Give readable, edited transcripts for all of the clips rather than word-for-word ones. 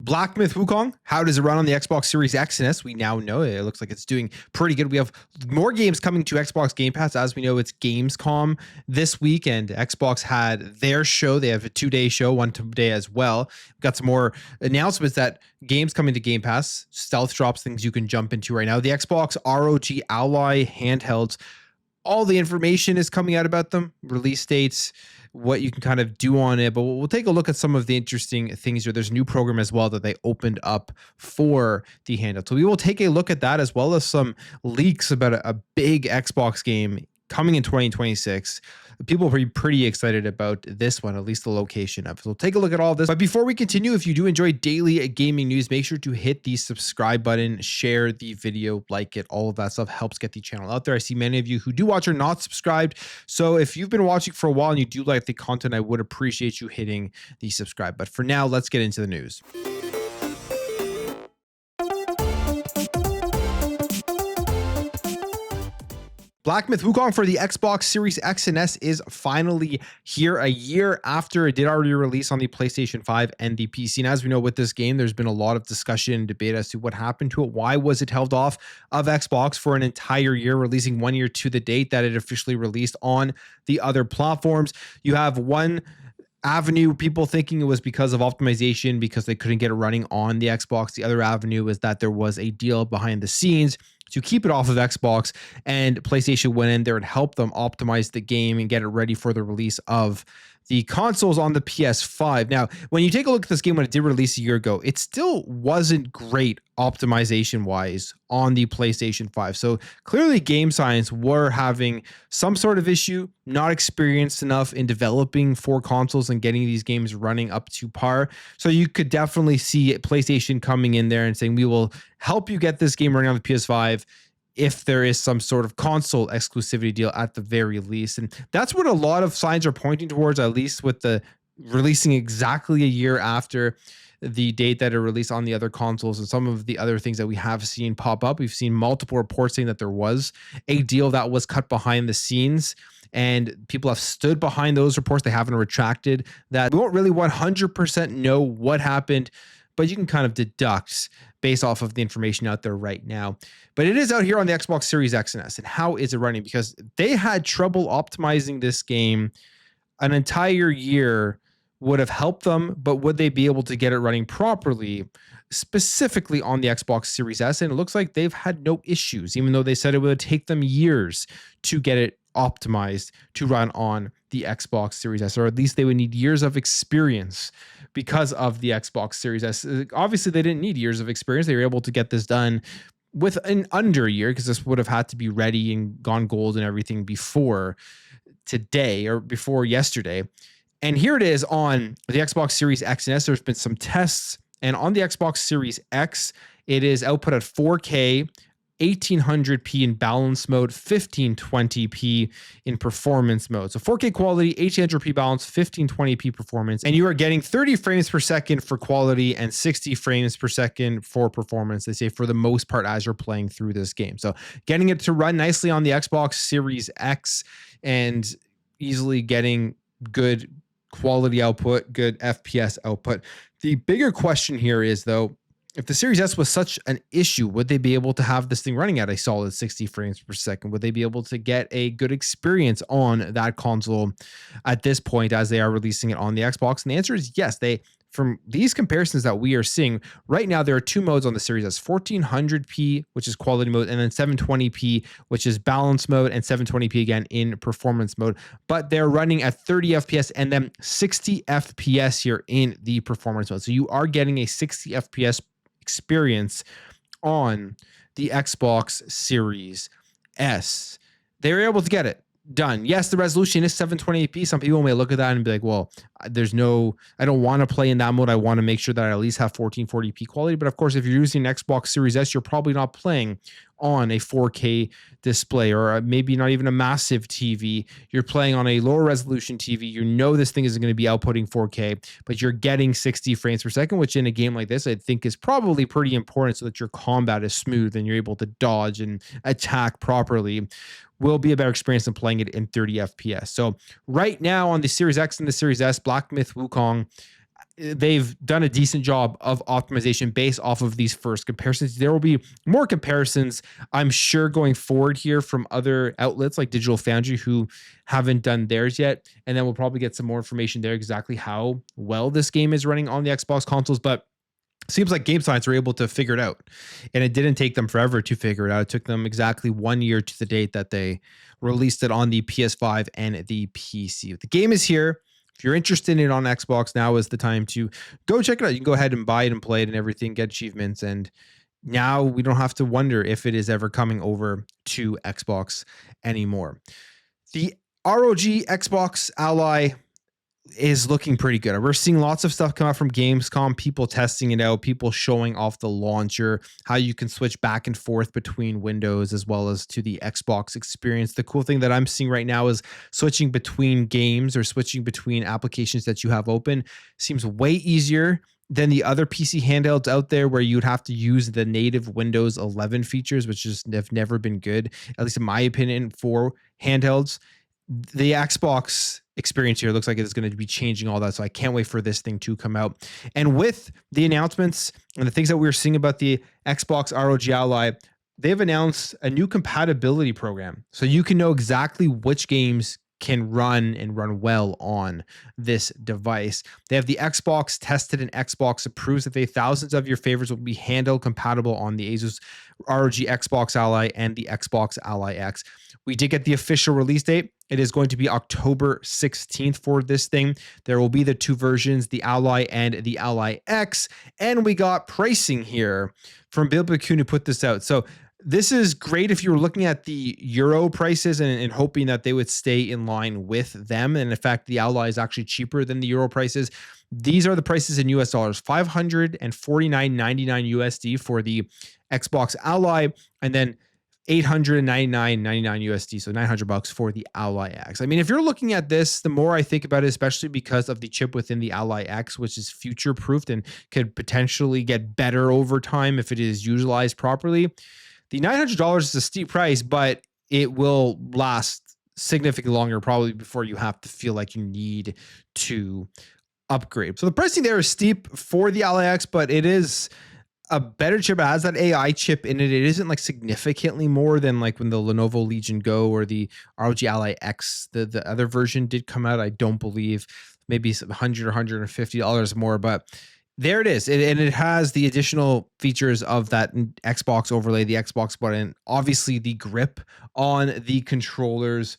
Black Myth Wukong, how does it run on the Xbox Series X and S? We now know it. It looks like it's doing pretty good. We have more games coming to Xbox Game Pass. As we know, it's Gamescom this week, and Xbox had their show. They have a 2-day show, one today as well. We've got some more announcements that games coming to Game Pass, stealth drops, things you can jump into right now. The Xbox ROG Ally handhelds, all the information is coming out about them, release dates, what you can kind of do on it. But we'll take a look at some of the interesting things here. There's a new program as well that they opened up for the handheld. So we will take a look at that, as well as some leaks about a big Xbox game coming in 2026. People will be pretty excited about this one, at least the location of it. So take a look at all this. But before we continue, if you do enjoy daily gaming news, make sure to hit the subscribe button, share the video, like it. All of that stuff helps get the channel out there. I see many of you who do watch are not subscribed. So if you've been watching for a while and you do like the content, I would appreciate you hitting the subscribe. But for now, let's get into the news. Black Myth Wukong for the Xbox Series X and S is finally here, a year after it did already release on the PlayStation 5 and the PC. And as we know, with this game, there's been a lot of discussion and debate as to what happened to it. Why was it held off of Xbox for an entire year, releasing 1 year to the date that it officially released on the other platforms? You have one avenue, people thinking it was because of optimization, because they couldn't get it running on the Xbox. The other avenue is that there was a deal behind the scenes to keep it off of Xbox, and PlayStation went in there and helped them optimize the game and get it ready for the release of the consoles on the PS5. Now, when you take a look at this game when it did release a year ago, it still wasn't great optimization-wise on the PlayStation 5. So clearly Game Science were having some sort of issue, not experienced enough in developing for consoles and getting these games running up to par. So you could definitely see PlayStation coming in there and saying, we will help you get this game running on the PS5 if there is some sort of console exclusivity deal at the very least. And that's what a lot of signs are pointing towards, at least with the releasing exactly a year after the date that it released on the other consoles, and some of the other things that we have seen pop up. We've seen multiple reports saying that there was a deal that was cut behind the scenes, and people have stood behind those reports. They haven't retracted that. We won't really 100% know what happened, but you can kind of deduct based off of the information out there right now. But it is out here on the Xbox Series X and S. And how is it running? Because they had trouble optimizing this game. An entire year would have helped them, but would they be able to get it running properly, specifically on the Xbox Series S? And it looks like they've had no issues, even though they said it would take them years to get it optimized to run on the Xbox Series S, or at least they would need years of experience because of the Xbox Series S. Obviously, they didn't need years of experience. They were able to get this done with an under a year, because this would have had to be ready and gone gold and everything before today or before yesterday. And here it is on the Xbox Series X and S. There's been some tests, and on the Xbox Series X, it is output at 4K, 1800p in balance mode, 1520p in performance mode. So 4K quality, 1800p balance, 1520p performance, and you are getting 30 frames per second for quality and 60 frames per second for performance, they say, for the most part as you're playing through this game. So getting it to run nicely on the Xbox Series X and easily getting good quality output, good FPS output. The bigger question here is, though, if the Series S was such an issue, would they be able to have this thing running at a solid 60 frames per second? Would they be able to get a good experience on that console at this point as they are releasing it on the Xbox? And the answer is yes. From these comparisons that we are seeing right now, there are two modes on the Series S: 1400p, which is quality mode, and then 720p, which is balance mode, and 720p again in performance mode. But they're running at 30 FPS and then 60 FPS here in the performance mode. So you are getting a 60 FPS experience on the Xbox Series S. They were able to get it done. Yes, the resolution is 720p. Some people may look at that and be like, well, I don't want to play in that mode. I want to make sure that I at least have 1440p quality. But of course, if you're using an Xbox Series S, you're probably not playing on a 4K display, or maybe not even a massive TV. You're playing on a lower resolution TV. You know this thing isn't going to be outputting 4K, but you're getting 60 frames per second, which in a game like this, I think is probably pretty important so that your combat is smooth and you're able to dodge and attack properly. Will be a better experience than playing it in 30 FPS. So right now on the Series X and the Series S, Black Myth Wukong they've done a decent job of optimization based off of these first comparisons. There will be more comparisons, I'm sure, going forward here from other outlets like Digital Foundry who haven't done theirs yet. And then we'll probably get some more information there exactly how well this game is running on the Xbox consoles. But seems like Game Science were able to figure it out. And it didn't take them forever to figure it out. It took them exactly 1 year to the date that they released it on the PS5 and the PC. The game is here. If you're interested in it on Xbox, now is the time to go check it out. You can go ahead and buy it and play it and everything, get achievements. And now we don't have to wonder if it is ever coming over to Xbox anymore. The ROG Xbox Ally is looking pretty good. We're seeing lots of stuff come out from Gamescom, people testing it out, people showing off the launcher, how you can switch back and forth between Windows as well as to the Xbox experience. The cool thing that I'm seeing right now is switching between games or switching between applications that you have open seems way easier than the other PC handhelds out there where you'd have to use the native Windows 11 features, which just have never been good, at least in my opinion, for handhelds. The Xbox experience here looks like it's going to be changing all that. So I can't wait for this thing to come out. And with the announcements and the things that we're seeing about the Xbox ROG Ally, they've announced a new compatibility program. So you can know exactly which games can run and run well on this device. They have the Xbox tested and Xbox approves that thousands of your favorites will be handheld compatible on the Asus ROG Xbox Ally and the Xbox Ally X. We did get the official release date. It is going to be October 16th for this thing. There will be the two versions, the Ally and the Ally X. And we got pricing here from Bill Bacune who put this out. So this is great if you were looking at the Euro prices and hoping that they would stay in line with them. And in fact, the Ally is actually cheaper than the Euro prices. These are the prices in US dollars, $549.99 USD for the Xbox Ally, and then $899.99 USD, so $900 for the Ally X. I mean, if you're looking at this, the more I think about it, especially because of the chip within the Ally X, which is future-proofed and could potentially get better over time if it is utilized properly. The $900 is a steep price, but it will last significantly longer probably before you have to feel like you need to upgrade. So the pricing there is steep for the Ally X, but it is a better chip. It has that AI chip in it. It isn't like significantly more than like when the Lenovo Legion Go or the ROG Ally X, the other version did come out. I don't believe maybe $100 or $150 more, but there it is. And it has the additional features of that Xbox overlay, the Xbox button, obviously the grip on the controllers.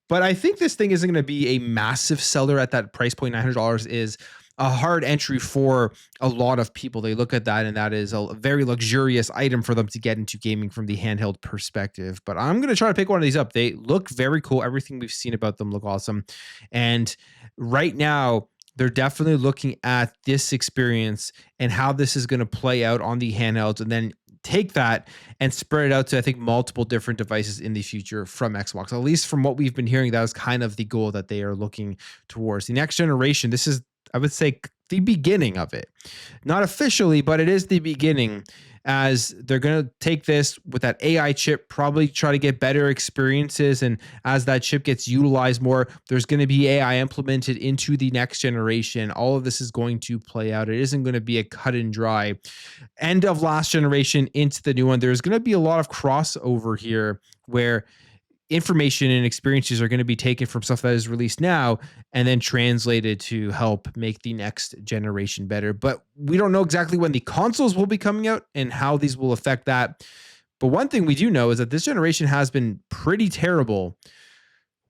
But I think this thing isn't going to be a massive seller at that price point. $900 is a hard entry for a lot of people. They look at that and that is a very luxurious item for them to get into gaming from the handheld perspective. But I'm going to try to pick one of these up. They look very cool. Everything we've seen about them look awesome. And right now, they're definitely looking at this experience and how this is going to play out on the handhelds, and then take that and spread it out to, I think, multiple different devices in the future from Xbox. At least from what we've been hearing, that was kind of the goal that they are looking towards. The next generation, this is, I would say, the beginning of it. Not officially, but it is the beginning, as they're going to take this with that AI chip, probably try to get better experiences. And as that chip gets utilized more, there's going to be AI implemented into the next generation. All of this is going to play out. It isn't going to be a cut and dry end of last generation into the new one. There's going to be a lot of crossover here where information and experiences are going to be taken from stuff that is released now and then translated to help make the next generation better. But we don't know exactly when the consoles will be coming out and how these will affect that. But one thing we do know is that this generation has been pretty terrible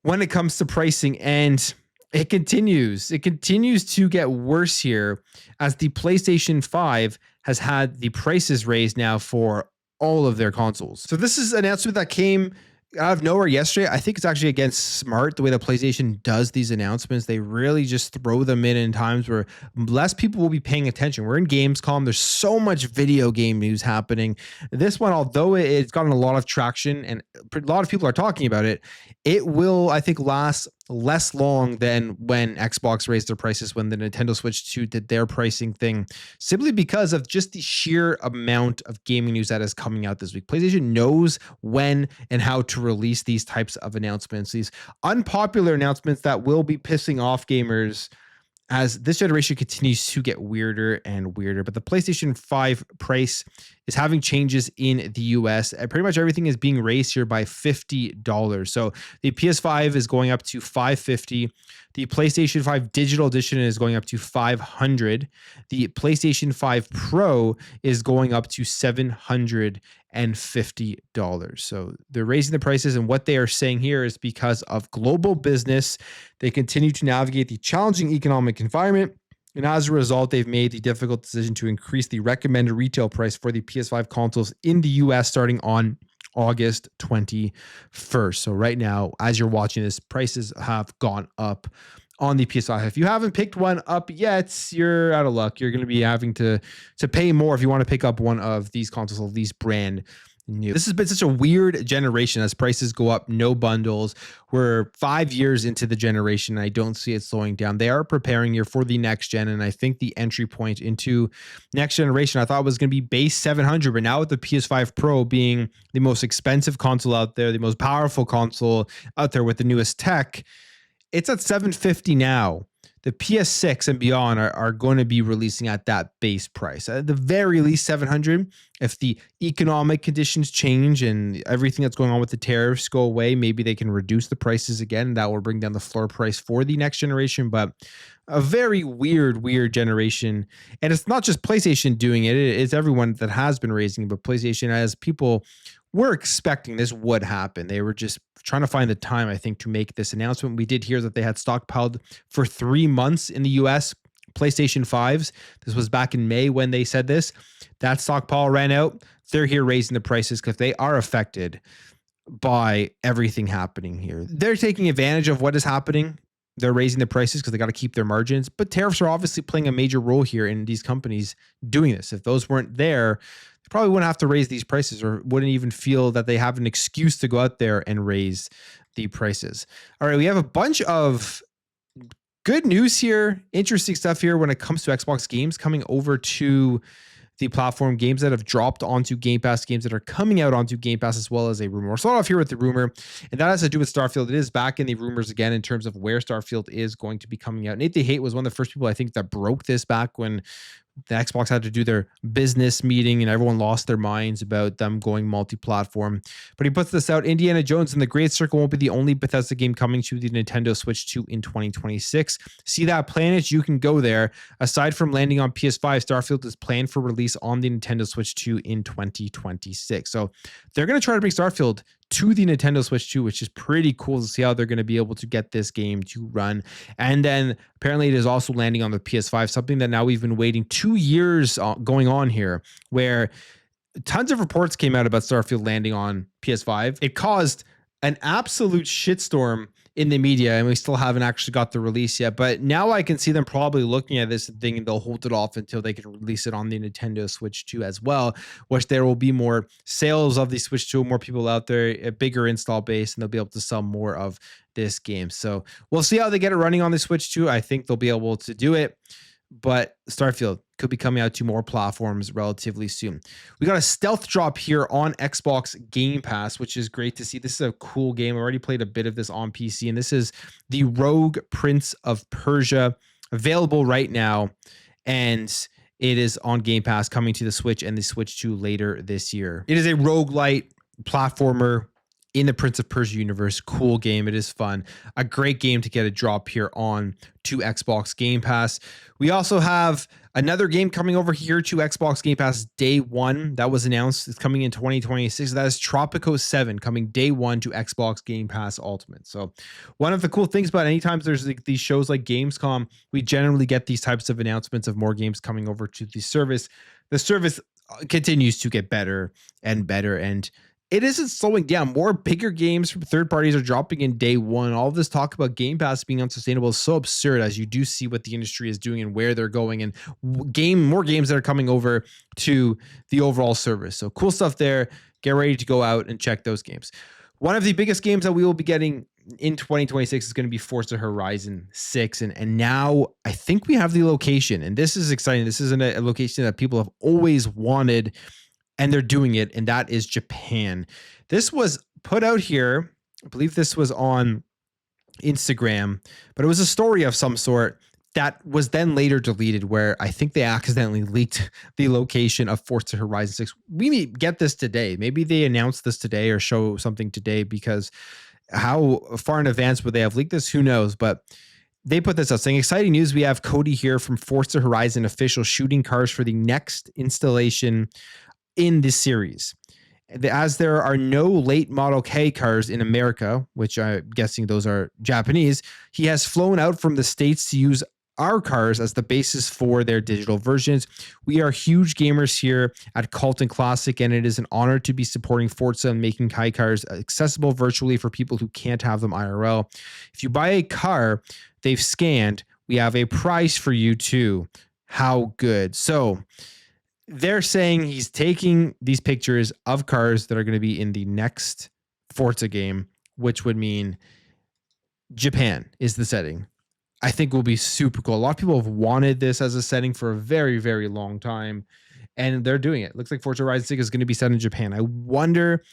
when it comes to pricing, and it continues. It continues to get worse here as the PlayStation 5 has had the prices raised now for all of their consoles. So this is an announcement that came out of nowhere yesterday. I think it's actually, again, smart the way that PlayStation does these announcements. They really just throw them in times where less people will be paying attention. We're in Gamescom. There's so much video game news happening. This one, although it's gotten a lot of traction and a lot of people are talking about it, it will, I think, last less long than when Xbox raised their prices, when the Nintendo Switch 2 did their pricing thing, simply because of just the sheer amount of gaming news that is coming out this week. PlayStation knows when and how to release these types of announcements, these unpopular announcements that will be pissing off gamers as this generation continues to get weirder and weirder. But the PlayStation 5 price is having changes in the US. Pretty much everything is being raised here by $50. So the PS5 is going up to $550. The PlayStation 5 Digital Edition is going up to $500. The PlayStation 5 Pro is going up to $750. So they're raising the prices, and what they are saying here is because of global business, they continue to navigate the challenging economic environment, and as a result, they've made the difficult decision to increase the recommended retail price for the PS5 consoles in the US starting on August 21st. So right now, as you're watching this, prices have gone up on the PS5. If you haven't picked one up yet, you're out of luck. You're going to be having to pay more if you want to pick up one of these consoles, of these brand new. This has been such a weird generation as prices go up, no bundles. We're 5 years into the generation, and I don't see it slowing down. They are preparing here for the next gen, and I think the entry point into next generation I thought was going to be base 700, but now with the PS5 Pro being the most expensive console out there, the most powerful console out there with the newest tech, it's at 750 now. The PS6 and beyond are going to be releasing at that base price. At the very least, 700. If the economic conditions change and everything that's going on with the tariffs go away, maybe they can reduce the prices again. That will bring down the floor price for the next generation. But a very weird generation. And it's not just PlayStation doing it. It's everyone that has been raising it. But PlayStation, as people were expecting this would happen. They were just trying to find the time, I think, to make this announcement. We did hear that they had stockpiled for 3 months in the US PlayStation 5s. This was back in May when they said this. That stockpile ran out. They're here raising the prices because they are affected by everything happening here. They're taking advantage of what is happening. They're raising the prices because they got to keep their margins. But tariffs are obviously playing a major role here in these companies doing this. If those weren't there, probably wouldn't have to raise these prices, or wouldn't even feel that they have an excuse to go out there and raise the prices. All right, we have a bunch of good news here, interesting stuff here when it comes to Xbox games coming over to the platform, games that have dropped onto Game Pass, games that are coming out onto Game Pass, as well as a rumor. We'll start off here with the rumor, and that has to do with Starfield. It is back in the rumors again in terms of where Starfield is going to be coming out. Nate the Hate was one of the first people I think that broke this back when the Xbox had to do their business meeting and everyone lost their minds about them going multi-platform. But he puts this out: Indiana Jones and the Great Circle won't be the only Bethesda game coming to the Nintendo Switch 2 in 2026. See that planet? You can go there. Aside from landing on PS5, Starfield is planned for release on the Nintendo Switch 2 in 2026. So they're going to try to bring Starfield to the Nintendo Switch 2, which is pretty cool to see how they're going to be able to get this game to run. And then apparently it is also landing on the PS5, something that now we've been waiting 2 years going on here, where tons of reports came out about Starfield landing on PS5. It caused an absolute shitstorm in the media, and we still haven't actually got the release yet. But now I can see them probably looking at this thing, and they'll hold it off until they can release it on the Nintendo Switch 2 as well, which there will be more sales of the Switch 2, more people out there, a bigger install base, and they'll be able to sell more of this game. So we'll see how they get it running on the Switch 2. I think they'll be able to do it, but Starfield could be coming out to more platforms relatively soon. We got a stealth drop here on Xbox Game Pass, which is great to see. This is a cool game. I already played a bit of this on PC, and this is the ROG Prince of Persia, available right now, and it is on Game Pass, coming to the Switch and the Switch 2 later this year. It is a roguelite platformer in the Prince of Persia universe. Cool game. It is fun. A great game to get a drop here on to Xbox Game Pass. We also have another game coming over here to Xbox Game Pass day one. That was announced. It's coming in 2026. That is Tropico 7 coming day one to Xbox Game Pass Ultimate. So one of the cool things about anytime there's like these shows like Gamescom, we generally get these types of announcements of more games coming over to the service. The service continues to get better and better, and it isn't slowing down. More bigger games from third parties are dropping in day one. All of this talk about Game Pass being unsustainable is so absurd, as you do see what the industry is doing and where they're going, and more games that are coming over to the overall service. So cool stuff there. Get ready to go out and check those games. One of the biggest games that we will be getting in 2026 is going to be Forza Horizon 6. And now I think we have the location, and this is exciting. This is a location that people have always wanted, and they're doing it, and that is Japan. This was put out here. I believe this was on Instagram, but it was a story of some sort that was then later deleted, where I think they accidentally leaked the location of Forza Horizon 6. We may get this today. Maybe they announced this today or show something today, because how far in advance would they have leaked this? Who knows? But they put this out saying, exciting news. We have Cody here from Forza Horizon official shooting cars for the next installation in this series. As there are no late model K cars in America, which I'm guessing those are Japanese, he has flown out from the States to use our cars as the basis for their digital versions. We are huge gamers here at Colton Classic, and it is an honor to be supporting Forza and making Kai cars accessible virtually for people who can't have them IRL. If you buy a car they've scanned, we have a price for you too. How good. So they're saying he's taking these pictures of cars that are going to be in the next Forza game, which would mean Japan is the setting. I think will be super cool. A lot of people have wanted this as a setting for a very, very long time, and they're doing it. Looks like Forza Horizon 6 is going to be set in Japan. I wonder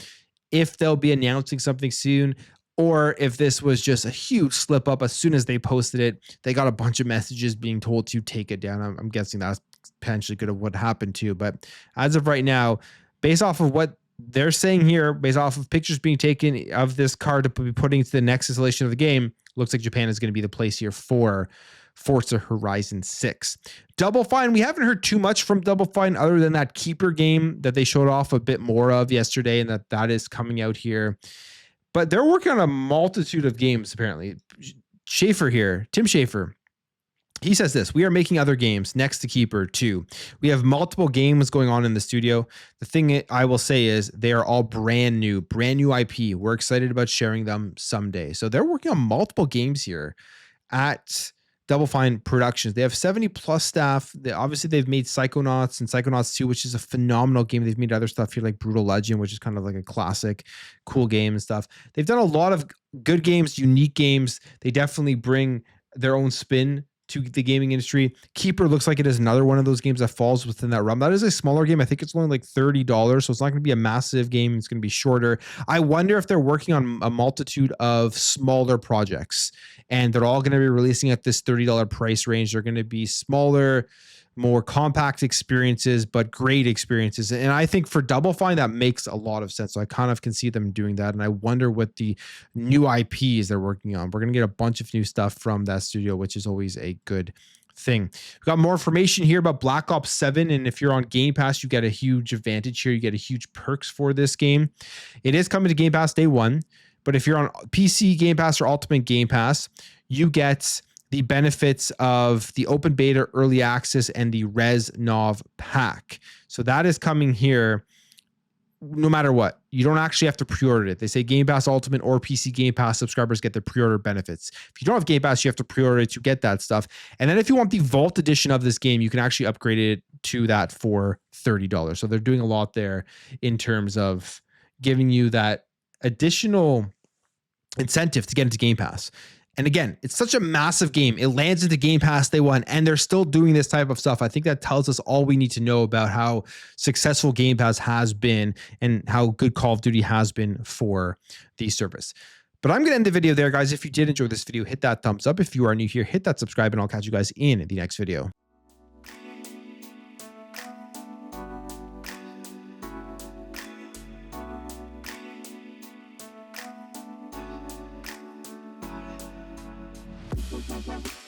if they'll be announcing something soon, or if this was just a huge slip up. As soon as they posted it, they got a bunch of messages being told to take it down. I'm guessing that's potentially could have what happened too. But as of right now, based off of what they're saying here, based off of pictures being taken of this car to be putting into the next installation of the game, looks like Japan is going to be the place here for Forza Horizon 6. Double Fine, we haven't heard too much from Double Fine other than that Keeper game that they showed off a bit more of yesterday, and that is coming out here. But they're working on a multitude of games, apparently. Schaefer here, Tim Schaefer, he says this: we are making other games next to Keeper too. We have multiple games going on in the studio. The thing I will say is they are all brand new IP. We're excited about sharing them someday. So they're working on multiple games here at Double Fine Productions. They have 70 plus staff. Obviously they've made Psychonauts and Psychonauts 2, which is a phenomenal game. They've made other stuff here like Brutal Legend, which is kind of like a classic, cool game and stuff. They've done a lot of good games, unique games. They definitely bring their own spin to the gaming industry. Keeper looks like it is another one of those games that falls within that realm. That is a smaller game. I think it's only like $30, so it's not going to be a massive game. It's going to be shorter. I wonder if they're working on a multitude of smaller projects, and they're all going to be releasing at this $30 price range. They're going to be smaller, more compact experiences, but great experiences. And I think for Double Fine, that makes a lot of sense. So I kind of can see them doing that. And I wonder what the new IPs they're working on. We're going to get a bunch of new stuff from that studio, which is always a good thing. We've got more information here about Black Ops 7. And if you're on Game Pass, you get a huge advantage here. You get a huge perks for this game. It is coming to Game Pass day one. But if you're on PC Game Pass or Ultimate Game Pass, you get the benefits of the open beta, early access, and the Res Nov pack. So that is coming here no matter what. You don't actually have to pre-order it. They say Game Pass Ultimate or PC Game Pass subscribers get the pre-order benefits. If you don't have Game Pass, you have to pre-order it to get that stuff. And then if you want the Vault edition of this game, you can actually upgrade it to that for $30. So they're doing a lot there in terms of giving you that additional incentive to get into Game Pass. And again, it's such a massive game. It lands into Game Pass day one, and they're still doing this type of stuff. I think that tells us all we need to know about how successful Game Pass has been and how good Call of Duty has been for the service. But I'm going to end the video there, guys. If you did enjoy this video, hit that thumbs up. If you are new here, hit that subscribe, and I'll catch you guys in the next video. Bye.